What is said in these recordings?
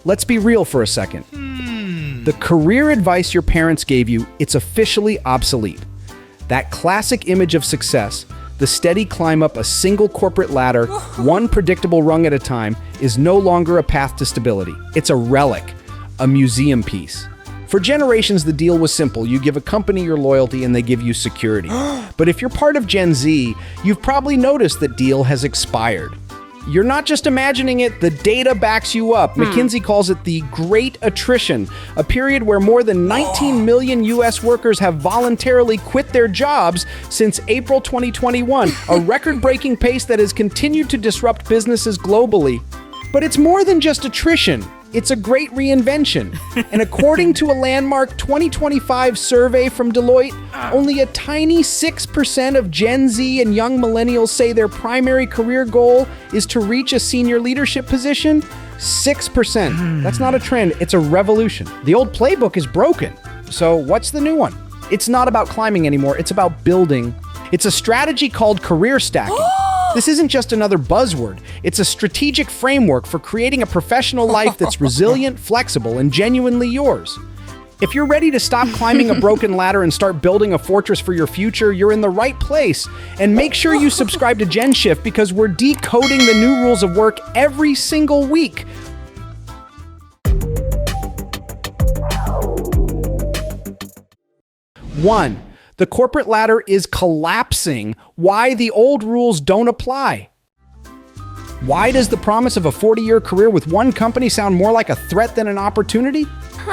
Let's be real for a second. The career advice your parents gave you, it's officially obsolete. That classic image of success, the steady climb up a single corporate ladder, one predictable rung at a time, is no longer a path to stability. It's a relic, a museum piece. For generations, the deal was simple. You give a company your loyalty and they give you security. But if you're part of Gen Z, you've probably noticed that deal has expired. You're not just imagining it, the data backs you up. McKinsey calls it the Great Attrition, a period where more than 19 million US workers have voluntarily quit their jobs since April 2021, a record-breaking pace that has continued to disrupt businesses globally. But it's more than just attrition. It's a great reinvention. And according to a landmark 2025 survey from Deloitte, only a tiny 6% of Gen Z and young millennials say their primary career goal is to reach a senior leadership position. 6%. That's not a trend, it's a revolution. The old playbook is broken. So what's the new one? It's not about climbing anymore, it's about building. It's a strategy called career stacking. This isn't just another buzzword. It's a strategic framework for creating a professional life that's resilient, flexible, and genuinely yours. If you're ready to stop climbing a broken ladder and start building a fortress for your future, you're in the right place. And make sure you subscribe to GenShift because we're decoding the new rules of work every single week. One, the corporate ladder is collapsing. Why the old rules don't apply. Why does the promise of a 40-year career with one company sound more like a threat than an opportunity?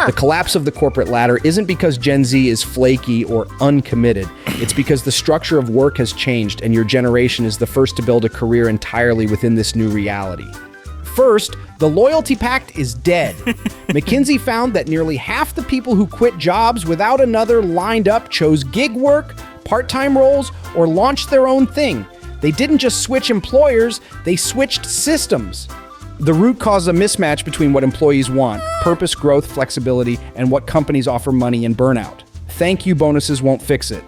The collapse of the corporate ladder isn't because Gen Z is flaky or uncommitted. It's because the structure of work has changed and your generation is the first to build a career entirely within this new reality. First, the loyalty pact is dead. McKinsey found that nearly half the people who quit jobs without another lined up chose gig work, part-time roles, or launched their own thing. They didn't just switch employers, they switched systems. The root cause is a mismatch between what employees want, purpose, growth, flexibility, and what companies offer money and burnout. Thank you bonuses won't fix it.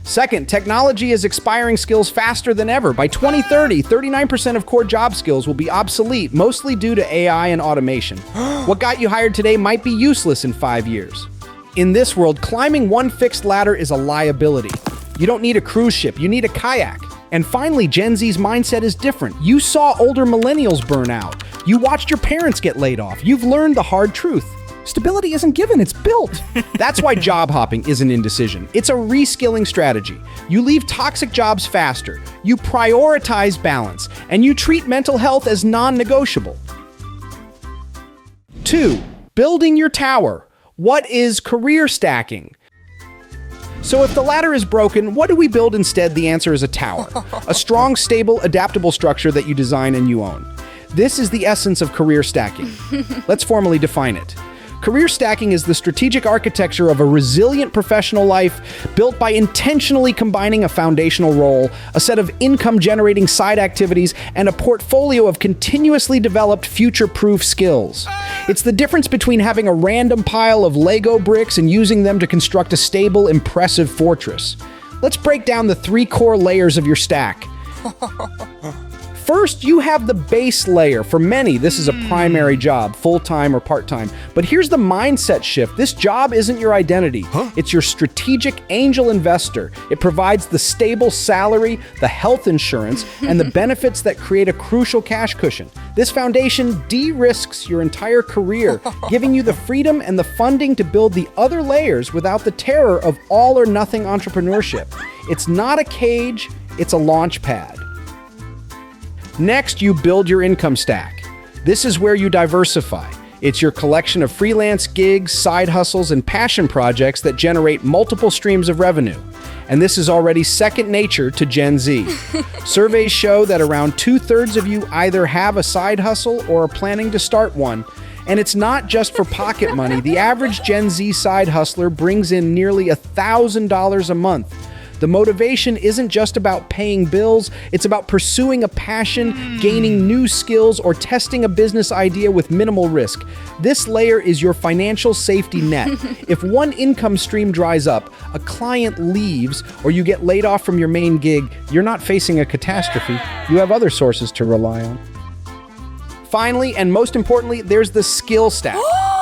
Second, technology is expiring skills faster than ever. By 2030, 39% of core job skills will be obsolete, mostly due to AI and automation. What got you hired today might be useless in 5 years. In this world, climbing one fixed ladder is a liability. You don't need a cruise ship, you need a kayak. And finally, Gen Z's mindset is different. You saw older millennials burn out. You watched your parents get laid off. You've learned the hard truth. Stability isn't given, it's built. That's why job hopping isn't indecision. It's a reskilling strategy. You leave toxic jobs faster, you prioritize balance, and you treat mental health as non-negotiable. 2. Building your tower. What is career stacking? So if the ladder is broken, what do we build instead? The answer is a tower. A strong, stable, adaptable structure that you design and you own. This is the essence of career stacking. Let's formally define it. Career stacking is the strategic architecture of a resilient professional life built by intentionally combining a foundational role, a set of income-generating side activities, and a portfolio of continuously developed future-proof skills. It's the difference between having a random pile of Lego bricks and using them to construct a stable, impressive fortress. Let's break down the 3 core layers of your stack. First, you have the base layer. For many, this is a primary job, full-time or part-time. But here's the mindset shift. This job isn't your identity. It's your strategic angel investor. It provides the stable salary, the health insurance, and the benefits that create a crucial cash cushion. This foundation de-risks your entire career, giving you the freedom and the funding to build the other layers without the terror of all-or-nothing entrepreneurship. It's not a cage, it's a launch pad. Next, you build your income stack. This is where you diversify. It's your collection of freelance gigs, side hustles, and passion projects that generate multiple streams of revenue. And this is already second nature to Gen Z. Surveys show that around 2/3 of you either have a side hustle or are planning to start one. And it's not just for pocket money. The average Gen Z side hustler brings in nearly $1,000 a month. The motivation isn't just about paying bills, it's about pursuing a passion, gaining new skills, or testing a business idea with minimal risk. This layer is your financial safety net. If one income stream dries up, a client leaves, or you get laid off from your main gig, you're not facing a catastrophe. You have other sources to rely on. Finally, and most importantly, there's the skill stack.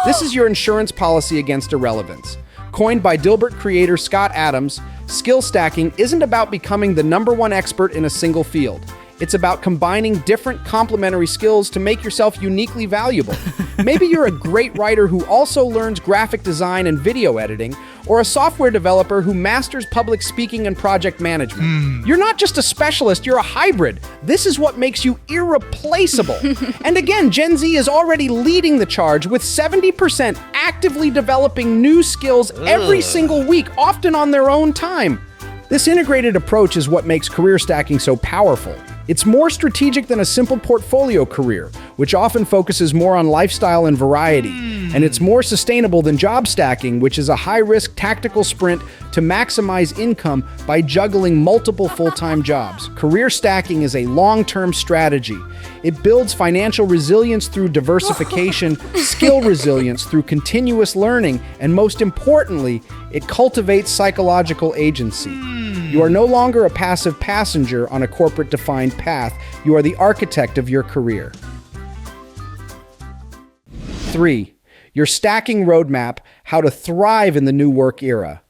This is your insurance policy against irrelevance. Coined by Dilbert creator Scott Adams, skill stacking isn't about becoming the #1 expert in a single field. It's about combining different complementary skills to make yourself uniquely valuable. Maybe you're a great writer who also learns graphic design and video editing, or a software developer who masters public speaking and project management. You're not just a specialist, you're a hybrid. This is what makes you irreplaceable. And again, Gen Z is already leading the charge with 70% actively developing new skills every single week, often on their own time. This integrated approach is what makes career stacking so powerful. It's more strategic than a simple portfolio career, which often focuses more on lifestyle and variety. And it's more sustainable than job stacking, which is a high-risk tactical sprint to maximize income by juggling multiple full-time jobs. Career stacking is a long-term strategy. It builds financial resilience through diversification, skill resilience through continuous learning, and most importantly, it cultivates psychological agency. You are no longer a passive passenger on a corporate-defined path. You are the architect of your career. 3. Your stacking roadmap, how to thrive in the new work era.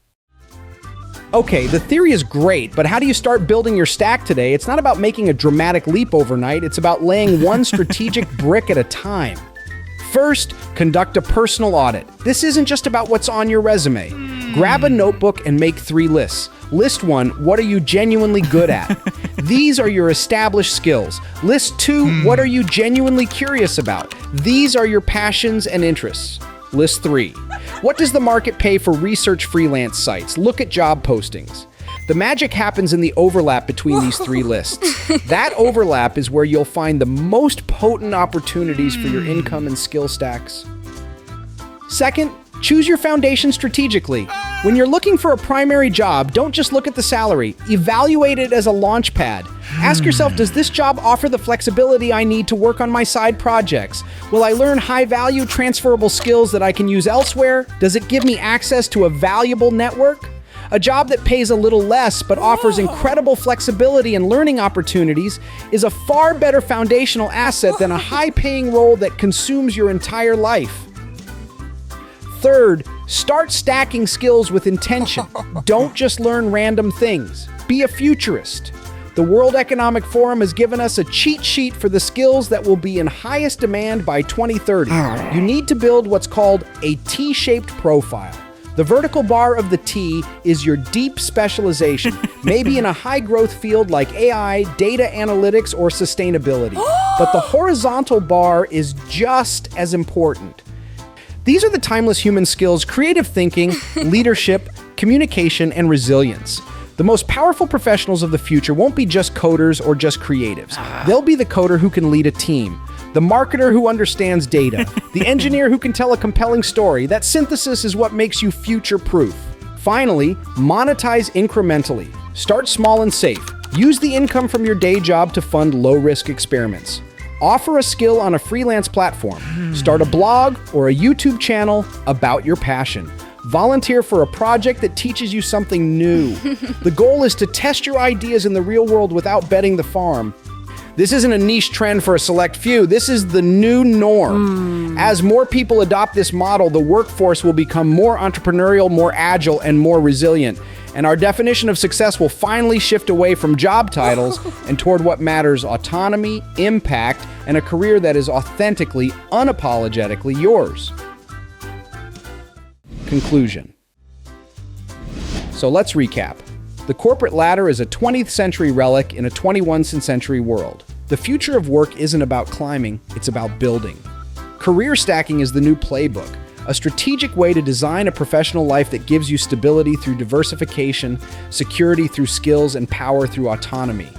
Okay, the theory is great, but how do you start building your stack today? It's not about making a dramatic leap overnight. It's about laying one strategic brick at a time. First, conduct a personal audit. This isn't just about what's on your resume. Grab a notebook and make 3 lists. List 1, what are you genuinely good at? These are your established skills. List 2, what are you genuinely curious about? These are your passions and interests. List 3, what does the market pay for research freelance sites? Look at job postings. The magic happens in the overlap between these 3 lists. That overlap is where you'll find the most potent opportunities for your income and skill stacks. Second, choose your foundation strategically. When you're looking for a primary job, don't just look at the salary. Evaluate it as a launchpad. Ask yourself, does this job offer the flexibility I need to work on my side projects? Will I learn high-value transferable skills that I can use elsewhere? Does it give me access to a valuable network? A job that pays a little less but offers incredible flexibility and learning opportunities is a far better foundational asset than a high-paying role that consumes your entire life. Third, start stacking skills with intention. Don't just learn random things. Be a futurist. The World Economic Forum has given us a cheat sheet for the skills that will be in highest demand by 2030. You need to build what's called a T-shaped profile. The vertical bar of the T is your deep specialization, maybe in a high-growth field like AI, data analytics, or sustainability. But the horizontal bar is just as important. These are the timeless human skills: creative thinking, leadership, communication, and resilience. The most powerful professionals of the future won't be just coders or just creatives. They'll be the coder who can lead a team, the marketer who understands data, the engineer who can tell a compelling story. That synthesis is what makes you future-proof. Finally, monetize incrementally. Start small and safe. Use the income from your day job to fund low-risk experiments. Offer a skill on a freelance platform. Start a blog or a YouTube channel about your passion. Volunteer for a project that teaches you something new. The goal is to test your ideas in the real world without betting the farm. This isn't a niche trend for a select few. This is the new norm. As more people adopt this model, the workforce will become more entrepreneurial, more agile, and more resilient. And our definition of success will finally shift away from job titles and toward what matters: autonomy, impact, and a career that is authentically, unapologetically yours. Conclusion. So let's recap. The corporate ladder is a 20th century relic in a 21st century world. The future of work isn't about climbing, it's about building. Career stacking is the new playbook, a strategic way to design a professional life that gives you stability through diversification, security through skills, and power through autonomy.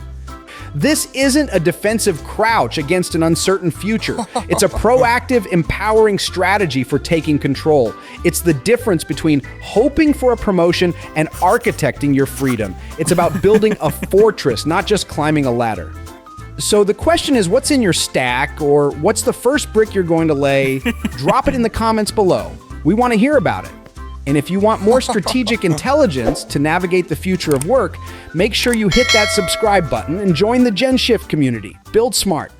This isn't a defensive crouch against an uncertain future. It's a proactive, empowering strategy for taking control. It's the difference between hoping for a promotion and architecting your freedom. It's about building a fortress, not just climbing a ladder. So the question is, what's in your stack, or what's the first brick you're going to lay? Drop it in the comments below. We want to hear about it. And if you want more strategic intelligence to navigate the future of work, make sure you hit that subscribe button and join the GenShift community. Build smart.